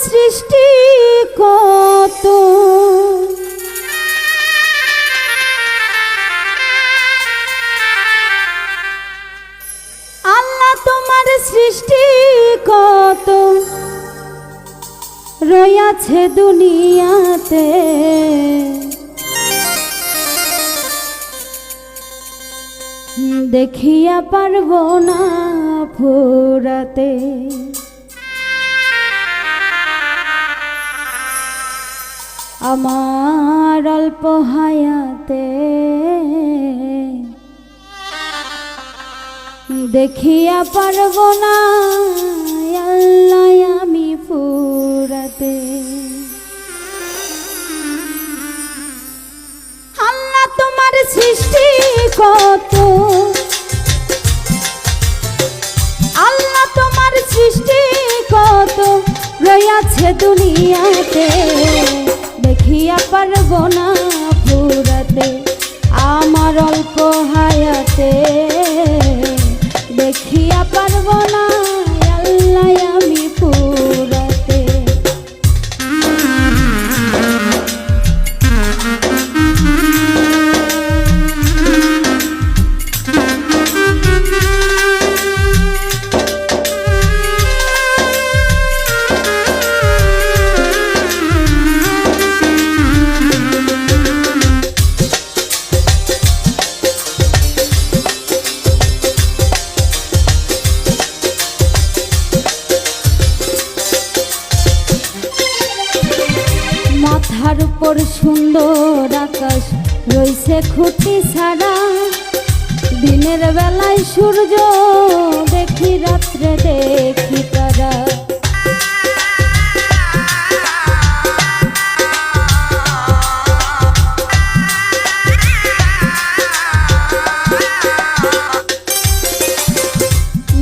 সৃষ্টি কত, আল্লাহ তোমার সৃষ্টি কত রয়াছে দুনিয়াতে, দেখিয়া পারব না ফুরাতে। আমার অল্প হায়াতে দেখিয়া পারব না আল্লাহ আমি ফুরাতে। আল্লাহ তোমার সৃষ্টি কত, আল্লাহ তোমার সৃষ্টি কত রয়াছে দুনিয়াতে, দেখিয়া পারব না ফুরাতে। আমার অল্প হায়াতে দেখিয়া পারব না আল্লাহ আমি ফুরাতে। মাথার উপর সুন্দর আকাশ রইছে খুঁটি ছাড়া, দিনের বেলায় সূর্য দেখি রাত্রে দেখি তারা।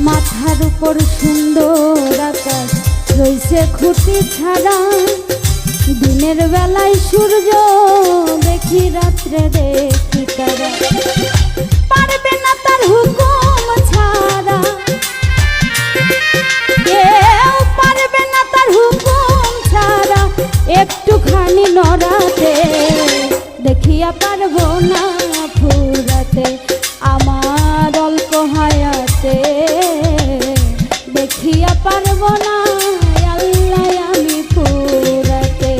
মাথার উপর সুন্দর আকাশ রইছে খুঁটি ছাড়া, দিনের বেলায় সূর্য দেখি রাত্রে দেখি তারা। পারবে না তার হুকুম ছাড়া, কেউ পারবে না তার হুকুম ছাড়া একটুখানি নড়াতে, দেখিয়া পারব না ফুরাতে। আমার অল্প হায়াতে দেখিয়া পারব না আল্লাহ আমি ফুরাতে।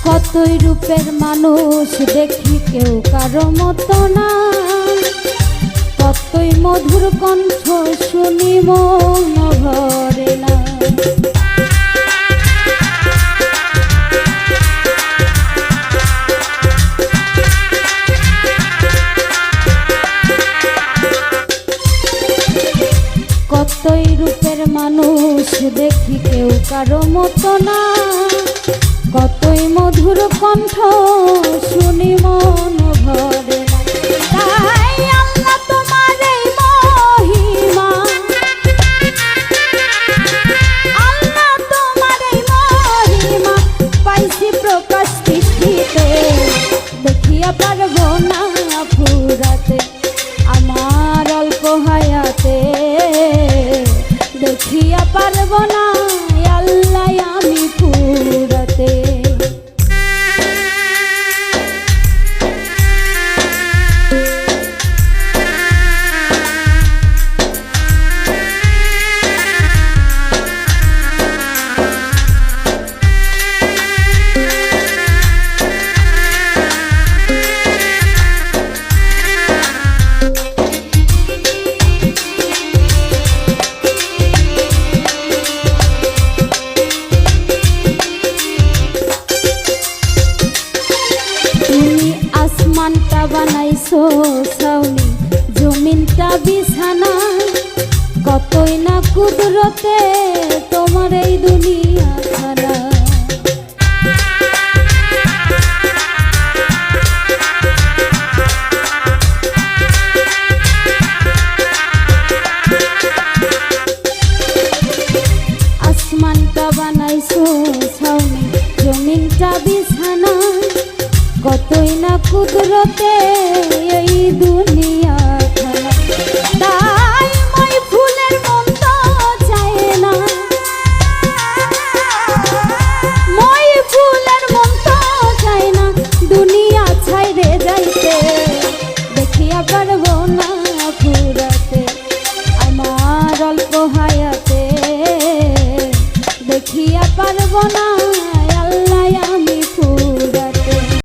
কতই রূপের মানুষ দেখি কেউ কারো মতো না, কতই মধুর কণ্ঠ শুনি মন ভরে না। কতই রূপের মানুষ দেখি কেউ কারো মতো না, কতই মধুর কণ্ঠ শুনি মন ভরে না। তাই আল্লাহ তোমার এই মহিমা, আল্লাহ তোমার এই মহিমা পাইছি প্রকাশ সৃষ্টিতে, দেখিয়া পারব না ফুরাতে। আমার অল্প হায়াতে দেখিয়া পারব না আল্লাহ আমি ফুরাতে। আসমানটা বানাইছো ছাউনি, জমিনটা বিছানা, কতই না কুদরতে তোমার এই দুনিয়া খানা। আসমানটা বানাইছো ছাউনি, জমিনটা বিছানা, কতই না কুদরতে এই দুনিয়া